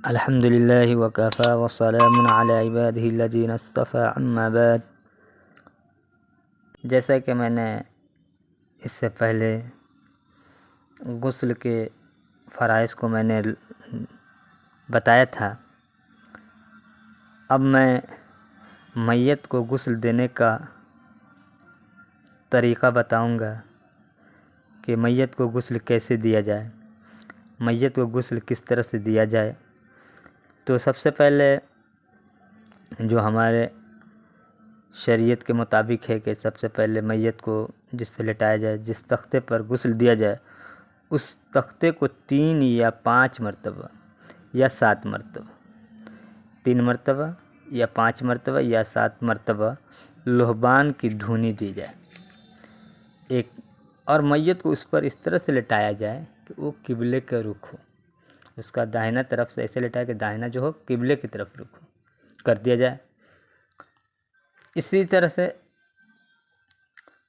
अल्हम्दुलिल्लाहि वकफ़ा वस्सलामुन अला इबादिहिल्लज़ीना इस्तफ़ा अम्मा बाद। जैसा कि मैंने इससे पहले गुस्ल के फ़राइज़ को मैंने बताया था, अब मैं मैयत को गुस्ल देने का तरीक़ा बताऊंगा कि मैयत को गुस्ल कैसे दिया जाए, मैयत को गुस्ल किस तरह से दिया जाए। तो सबसे पहले जो हमारे शरीयत के मुताबिक है कि सबसे पहले मैयत को जिस पे लेटाया जाए, जिस तख्ते पर गुस्ल दिया जाए, उस तख्ते को 3 या 5 मरतबा या 7 मरतबा, 3 मरतबा या 5 मरतबा या 7 मरतबा लोहबान की धूनी दी जाए एक, और मैयत को उस पर इस तरह से लेटाया जाए कि वो किबले का रुख हो। उसका दाहिना तरफ से ऐसे लेटाया कि दाहिना जो हो किबले की तरफ रुख हो कर दिया जाए। इसी तरह से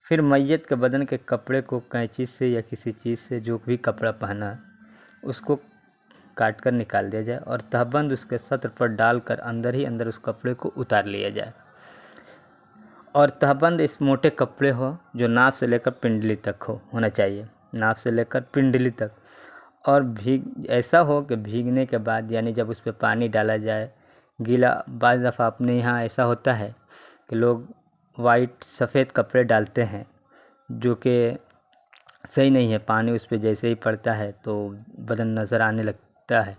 फिर मैयत के बदन के कपड़े को कैंची से या किसी चीज़ से, जो भी कपड़ा पहना, उसको काट कर निकाल दिया जाए और तहबंद उसके सत्र पर डालकर अंदर ही अंदर उस कपड़े को उतार लिया जाए। और तहबंद इस मोटे कपड़े हो जो नाभ से लेकर पिंडली तक होना चाहिए, नाभ से लेकर पिंडली तक। और भीग ऐसा हो कि भीगने के बाद, यानी जब उस पर पानी डाला जाए गीला, बाज़ दफ़ा अपने यहाँ ऐसा होता है कि लोग वाइट सफ़ेद कपड़े डालते हैं जो कि सही नहीं है, पानी उस पर जैसे ही पड़ता है तो बदन नज़र आने लगता है।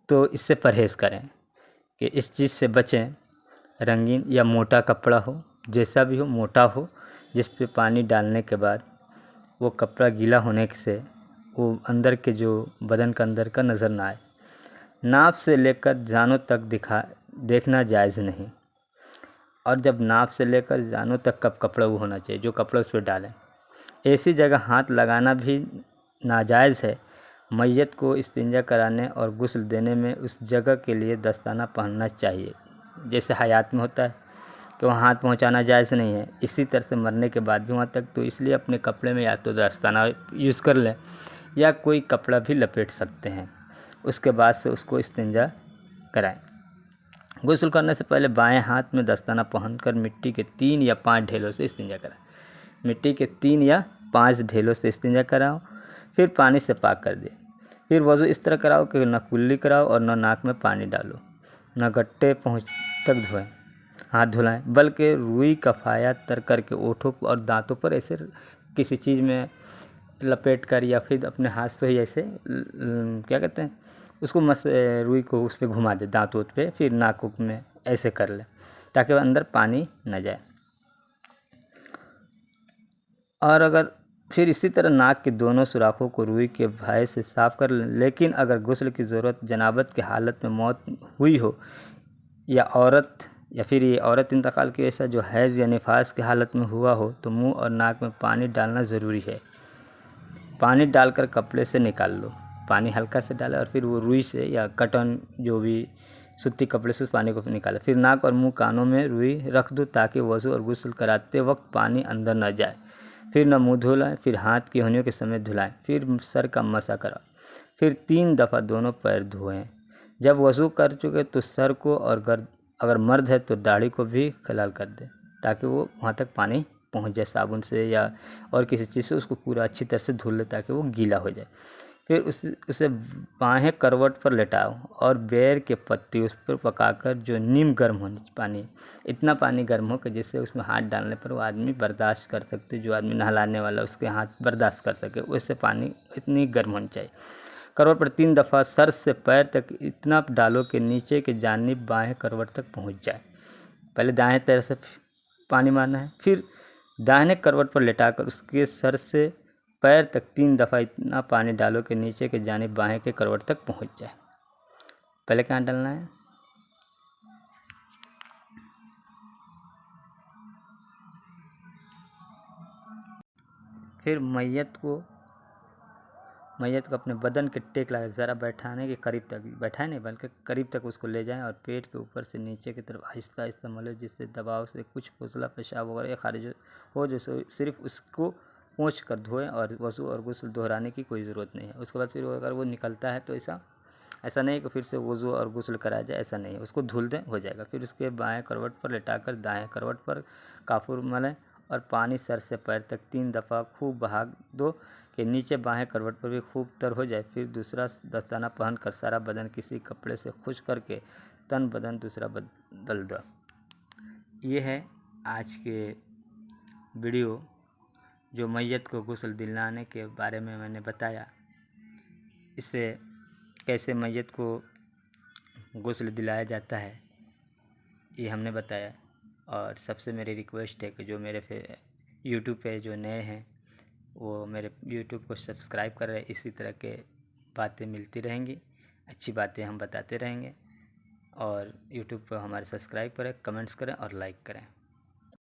तो इससे परहेज़ करें कि इस चीज़ से बचें। रंगीन या मोटा कपड़ा हो, जैसा भी हो, मोटा हो, जिस पे पानी डालने के बाद वो कपड़ा गीला होने से वो अंदर के जो बदन का अंदर का नज़र ना आए। नाभ से लेकर जानों तक देखना जायज़ नहीं। और जब नाभ से लेकर जानों तक कब कपड़ा वो होना चाहिए जो कपड़ा उस पर डालें। ऐसी जगह हाथ लगाना भी नाजायज़ है। मैयत को इस्तिंजा कराने और गुस्ल देने में उस जगह के लिए दस्ताना पहनना चाहिए, जैसे हयात में होता है कि वहाँ हाथ पहुँचाना जायज़ नहीं है। इसी तरह से मरने के बाद भी वहाँ तक, तो इसलिए अपने कपड़े में या तो दस्ताना यूज़ कर लें या कोई कपड़ा भी लपेट सकते हैं। उसके बाद से उसको इस्तिंजा कराएं। गुस्ल करने से पहले बाएं हाथ में दस्ताना पहनकर मिट्टी के 3 या 5 ढेलों से इस्तिंजा कराएं। मिट्टी के 3 या 5 ढेलों से इस्तिंजा कराओ, फिर पानी से पाक कर दे। फिर वज़ू इस तरह कराओ कि न कुल्ली कराओ और न नाक में पानी डालो, न गट्टे पहुँच तक धोएं, हाथ धुलाएं, बल्कि रुई कफ़ाया तर करके ओठों और दांतों पर ऐसे किसी चीज़ में लपेट कर या फिर अपने हाथ से ही ऐसे क्या कहते हैं उसको रुई को उस पर घुमा दे दांत वोत पे, फिर नाक में ऐसे कर ले ताकि अंदर पानी न जाए। और अगर फिर इसी तरह नाक के दोनों सुराखों को रुई के भाए से साफ़ कर लें। लेकिन अगर गुस्ल की ज़रूरत जनाबत की हालत में मौत हुई हो या फिर ये औरत इंतकाल की वजह जो हैज़ या निफास की हालत में हुआ हो, तो मुंह और नाक में पानी डालना ज़रूरी है। पानी डालकर कपड़े से निकाल लो, पानी हल्का से डालें और फिर वो रुई से या कटन जो भी सूती कपड़े से उस पानी को निकालें। फिर नाक और मुंह कानों में रुई रख दो ताकि वज़ू और गुस्ल कराते वक्त पानी अंदर न जाए। फिर न मुँह धुलाएं, फिर हाथ की उंगलियों के समेत धुलाएं, फिर सर का मसा कराओ, फिर 3 दफ़ा दोनों पैर धोएं। जब वज़ू कर चुके तो सर को और अगर मर्द है तो दाढ़ी को भी खलाल कर दें ताकि वो वहाँ तक पानी पहुँच जाए, साबुन से या और किसी चीज़ से उसको पूरा अच्छी तरह से धुल ले ताकि वो गीला हो जाए। फिर उसे बाहें करवट पर लेटाओ और बेर के पत्ती उस पर पकाकर जो नीम गर्म होनी पानी, इतना पानी गर्म हो कि जिससे उसमें हाथ डालने पर वो आदमी बर्दाश्त कर सकते, जो आदमी नहलाने वाला उसके हाथ बर्दाश्त कर सके, वैसे पानी इतनी गर्म होनी चाहिए। करवट पर 3 दफ़ा सर से पैर तक इतना डालो कि नीचे के जानिब बाएं करवट तक पहुंच जाए। पहले दाएं तरफ से पानी मारना है, फिर दाहिने करवट पर लेटाकर उसके सर से पैर तक 3 दफ़ा इतना पानी डालो कि नीचे के जानिब बाएं के करवट तक पहुंच जाए। पहले कहाँ डालना है? फिर मैयत को अपने बदन के टेक लगा ज़रा बैठाने के करीब तक, बैठाए नहीं बल्कि करीब तक उसको ले जाएं और पेट के ऊपर से नीचे की तरफ आहिस्ता आहिस्ता मले, जिससे दबाव से कुछ फुसला पेशाब वगैरह खारिज हो, जैसे सिर्फ उसको पोंछ कर धोएं और वज़ू और गुस्ल दोहराने की कोई ज़रूरत नहीं है। उसके बाद फिर अगर वो निकलता है तो ऐसा ऐसा नहीं कि फिर से वज़ू और गुस्ल कराया जाए, ऐसा नहीं है, उसको धुल दें हो जाएगा। फिर उसके बाएं करवट पर लेटाकर दाएं करवट पर काफूर मलें और पानी सर से पैर तक 3 दफ़ा खूब बहा दो कि नीचे बाएं करवट पर भी खूब तर हो जाए। फिर दूसरा दस्ताना पहनकर सारा बदन किसी कपड़े से खुश करके तन बदन दूसरा बदल दो। ये है आज के वीडियो जो मैयत को गुस्ल दिलाने के बारे में मैंने बताया। इससे कैसे मैयत को गुस्ल दिलाया जाता है ये हमने बताया। और सबसे मेरी रिक्वेस्ट है कि जो मेरे यूट्यूब पे जो नए हैं वो मेरे यूट्यूब को सब्सक्राइब कर रहे हैं। इसी तरह के बातें मिलती रहेंगी, अच्छी बातें हम बताते रहेंगे। और यूट्यूब पर हमारे सब्सक्राइब करें, कमेंट्स करें और लाइक करें।